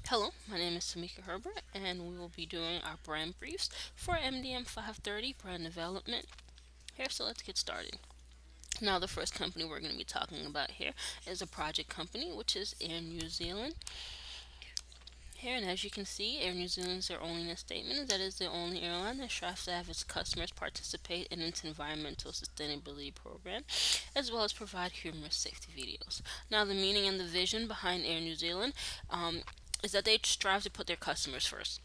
Hello, my name is Tamika Herbert, and we will be doing our brand briefs for MDM 530 brand development. Here, so let's get started. Now, the first company we're going to be talking about here is a project company, which is Air New Zealand. Here, and as you can see, Air New Zealand's their only statement is that it is the only airline that strives to have its customers participate in its environmental sustainability program, as well as provide humorous safety videos. Now, the meaning and the vision behind Air New Zealand is that they strive to put their customers first.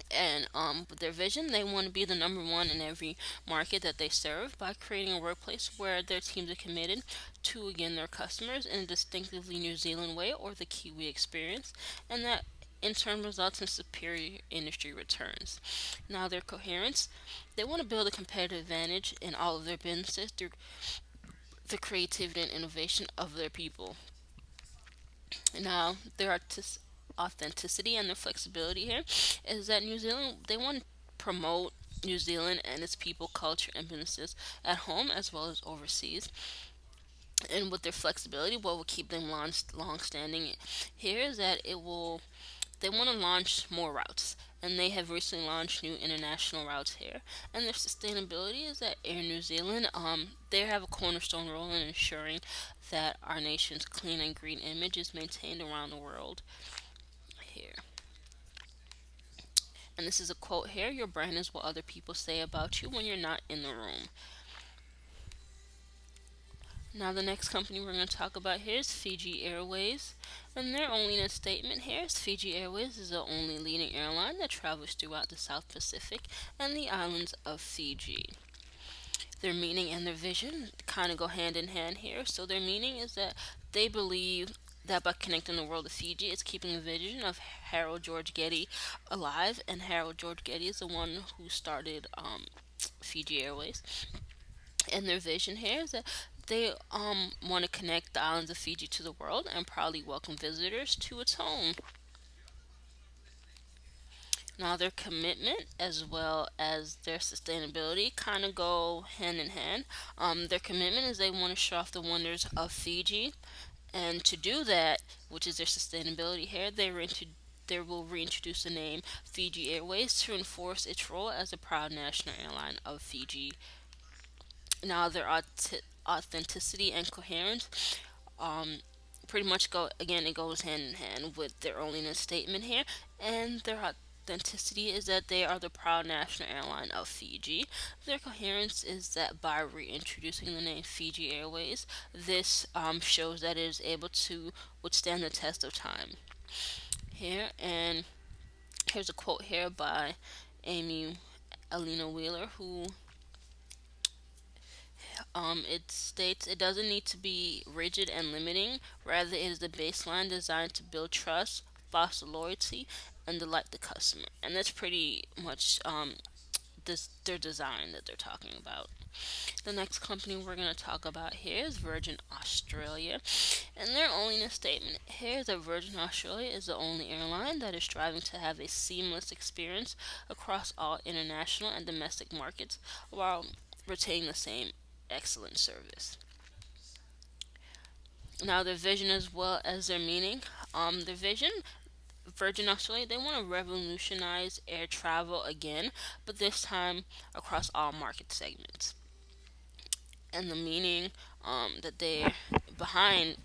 And with their vision, they want to be the number one in every market that they serve by creating a workplace where their teams are committed to again their customers in a distinctively New Zealand way or the Kiwi experience, and that in turn results in superior industry returns. Now, their coherence, they want to build a competitive advantage in all of their businesses through the creativity and innovation of their people. Now, their authenticity and their flexibility here is that New Zealand, they want to promote New Zealand and its people, culture, and businesses at home as well as overseas. And with their flexibility, what will keep them long standing here is that they want to launch more routes, and they have recently launched new international routes here. And their sustainability is that Air New Zealand, they have a cornerstone role in ensuring that our nation's clean and green image is maintained around the world. Here, and this is a quote here: "Your brand is what other people say about you when you're not in the room." Now, the next company we're going to talk about here is Fiji Airways. And their only statement here is Fiji Airways is the only leading airline that travels throughout the South Pacific and the islands of Fiji. Their meaning and their vision kind of go hand in hand here. So, their meaning is that they believe that by connecting the world of Fiji, it's keeping the vision of Harold George Getty alive. And Harold George Getty is the one who started Fiji Airways. And their vision here is that they want to connect the islands of Fiji to the world and proudly welcome visitors to its home. Now, their commitment as well as their sustainability kind of go hand in hand. Their commitment is they want to show off the wonders of Fiji, and to do that, which is their sustainability here, they will reintroduce the name Fiji Airways to enforce its role as a proud national airline of Fiji. Now, their authenticity and coherence um, pretty much go again, it goes hand in hand with their onlyness statement here, and their authenticity is that they are the proud national airline of Fiji. Their coherence is that by reintroducing the name Fiji Airways, this shows that it is able to withstand the test of time. Here, and here's a quote here by Amy Alina Wheeler, who it states it doesn't need to be rigid and limiting. Rather, it is the baseline designed to build trust, foster loyalty, and delight the customer. And that's pretty much their design that they're talking about. The next company we're going to talk about here is Virgin Australia. And their only statement here is that Virgin Australia is the only airline that is striving to have a seamless experience across all international and domestic markets while retaining the same excellent service. Now, their vision as well as their meaning. Their vision, Virgin Australia, they want to revolutionize air travel again, but this time across all market segments. And the meaning that they behind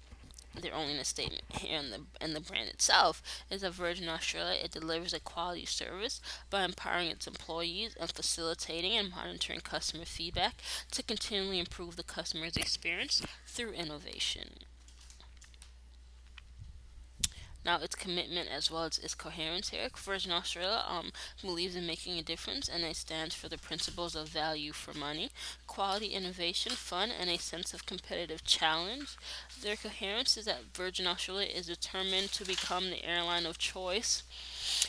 their only statement here in the brand itself is that Virgin Australia, it delivers a quality service by empowering its employees and facilitating and monitoring customer feedback to continually improve the customer's experience through innovation. Now, its commitment as well as its coherence here. Virgin Australia believes in making a difference, and it stands for the principles of value for money, quality, innovation, fun, and a sense of competitive challenge. Their coherence is that Virgin Australia is determined to become the airline of choice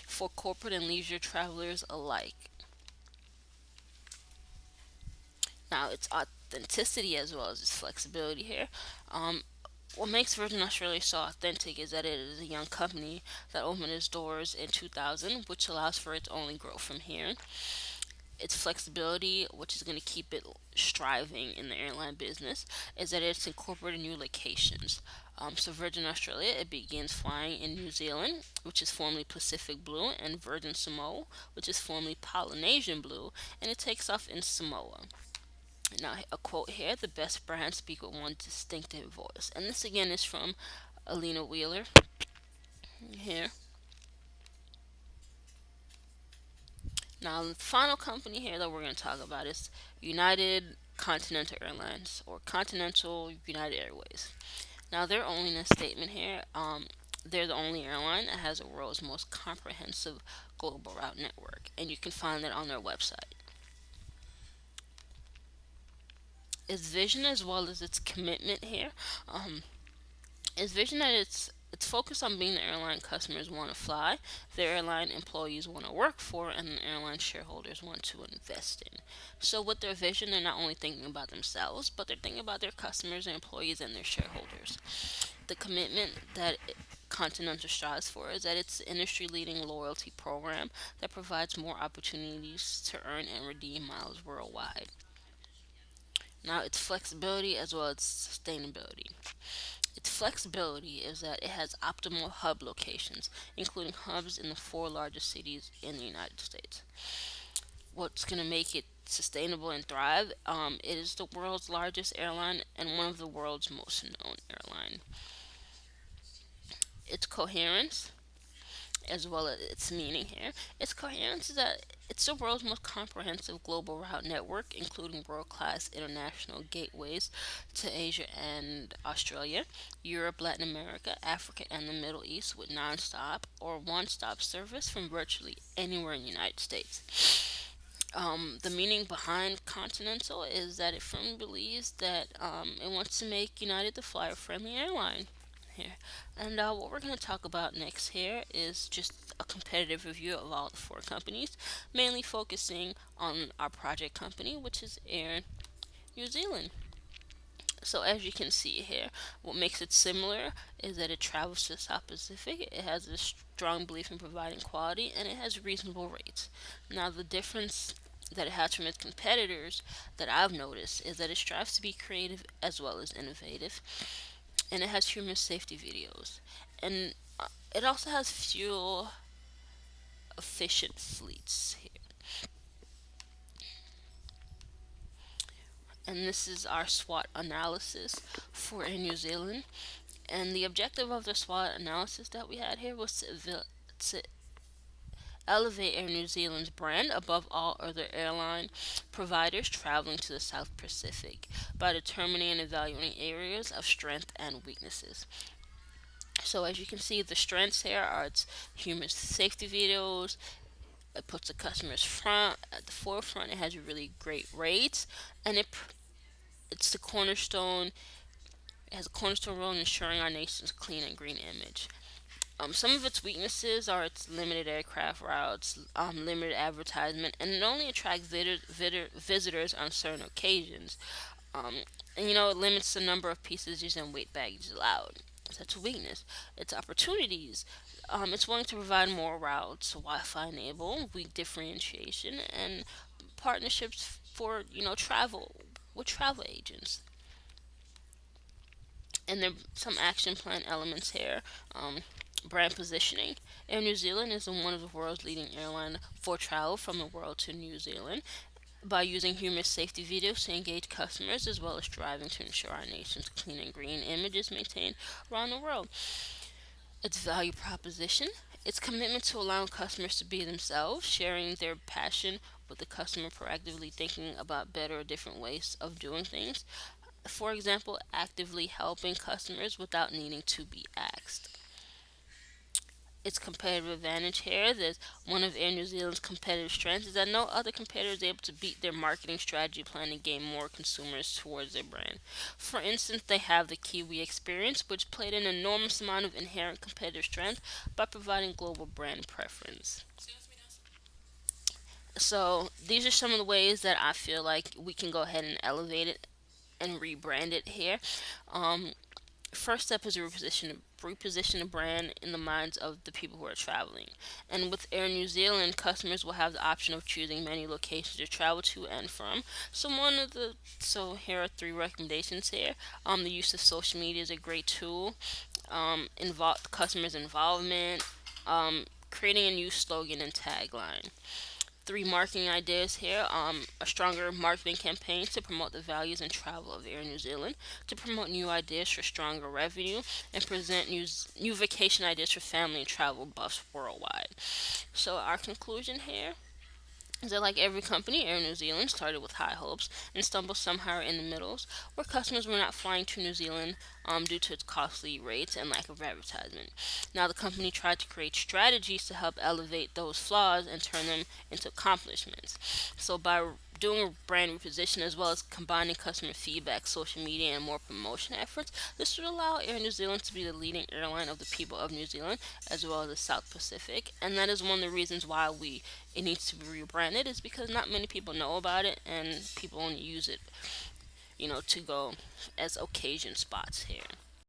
for corporate and leisure travelers alike. Now, its authenticity as well as its flexibility here. What makes Virgin Australia so authentic is that it is a young company that opened its doors in 2000, which allows for its only growth from here. Its flexibility, which is going to keep it striving in the airline business, is that it's incorporated new locations. So Virgin Australia, it begins flying in New Zealand, which is formerly Pacific Blue, and Virgin Samoa, which is formerly Polynesian Blue, and it takes off in Samoa. Now, a quote here: "The best brands speak with one distinctive voice," and this again is from Alina Wheeler here. Now, the final company here that we're going to talk about is United Continental Airlines, or Continental United Airways. Now, their onlyness statement here, they're the only airline that has the world's most comprehensive global route network, and you can find that on their website. Its vision, as well as its commitment here, um, its vision that it's focused on being the airline customers want to fly, the airline employees want to work for, and the airline shareholders want to invest in. So, with their vision, they're not only thinking about themselves, but they're thinking about their customers, their employees, and their shareholders. The commitment that Continental strives for is that it's an industry leading loyalty program that provides more opportunities to earn and redeem miles worldwide. Now, its flexibility as well as sustainability. Its flexibility is that it has optimal hub locations, including hubs in the four largest cities in the United States. What's going to make it sustainable and thrive? It is the world's largest airline and one of the world's most known airline. Its coherence, as well as its meaning here. Its coherence is that it's the world's most comprehensive global route network, including world class international gateways to Asia and Australia, Europe, Latin America, Africa, and the Middle East, with non stop or one stop service from virtually anywhere in the United States. The meaning behind Continental is that it firmly believes that it wants to make United the flyer friendly airline here. And what we're going to talk about next here is just a competitive review of all the four companies, mainly focusing on our project company, which is Air New Zealand. So as you can see here, what makes it similar is that it travels to the South Pacific. It has a strong belief in providing quality, and it has reasonable rates. Now the difference that it has from its competitors that I've noticed is that it strives to be creative as well as innovative, and it has human safety videos, and it also has fuel efficient fleets here. And this is our SWOT analysis for in New Zealand. And the objective of the SWOT analysis that we had here was to elevate Air New Zealand's brand above all other airline providers traveling to the South Pacific by determining and evaluating areas of strength and weaknesses. So as you can see, the strengths here are its human safety videos. It puts the customer's front at the forefront. It has really great rates, and it's the cornerstone. It has a cornerstone role in ensuring our nation's clean and green image. Some of its weaknesses are its limited aircraft routes, limited advertisement, and it only attracts visitors on certain occasions. Um, and it limits the number of pieces and weight baggage allowed. That's a weakness. Its opportunities. It's willing to provide more routes, Wi-Fi enabled, weak differentiation, and partnerships for travel with travel agents. And there are some action plan elements here. Brand positioning. Air New Zealand is one of the world's leading airlines for travel from the world to New Zealand by using human safety videos to engage customers as well as striving to ensure our nation's clean and green image is maintained around the world. Its value proposition, its commitment to allowing customers to be themselves, sharing their passion with the customer, proactively thinking about better or different ways of doing things. For example, actively helping customers without needing to be asked. Its competitive advantage here that one of Air New Zealand's competitive strengths is that no other competitor is able to beat their marketing strategy plan and gain more consumers towards their brand. For instance, they have the Kiwi experience, which played an enormous amount of inherent competitive strength by providing global brand preference. So these are some of the ways that I feel like we can go ahead and elevate it and rebrand it here. Um, First step is reposition the brand in the minds of the people who are traveling. And with Air New Zealand, customers will have the option of choosing many locations to travel to and from. So here are three recommendations here. The use of social media is a great tool. Customers' involvement. Creating a new slogan and tagline. Three marketing ideas here. A stronger marketing campaign to promote the values and travel of Air New Zealand, to promote new ideas for stronger revenue, and present new vacation ideas for family and travel buffs worldwide. So our conclusion here is that, like every company, Air New Zealand started with high hopes and stumbled somehow in the middles, where customers were not flying to New Zealand due to its costly rates and lack of advertisement. Now, the company tried to create strategies to help elevate those flaws and turn them into accomplishments. So, by doing a brand reposition as well as combining customer feedback, social media, and more promotion efforts, this would allow Air New Zealand to be the leading airline of the people of New Zealand as well as the South Pacific. And that is one of the reasons why it needs to be rebranded, is because not many people know about it and people only use it, to go as occasion spots here.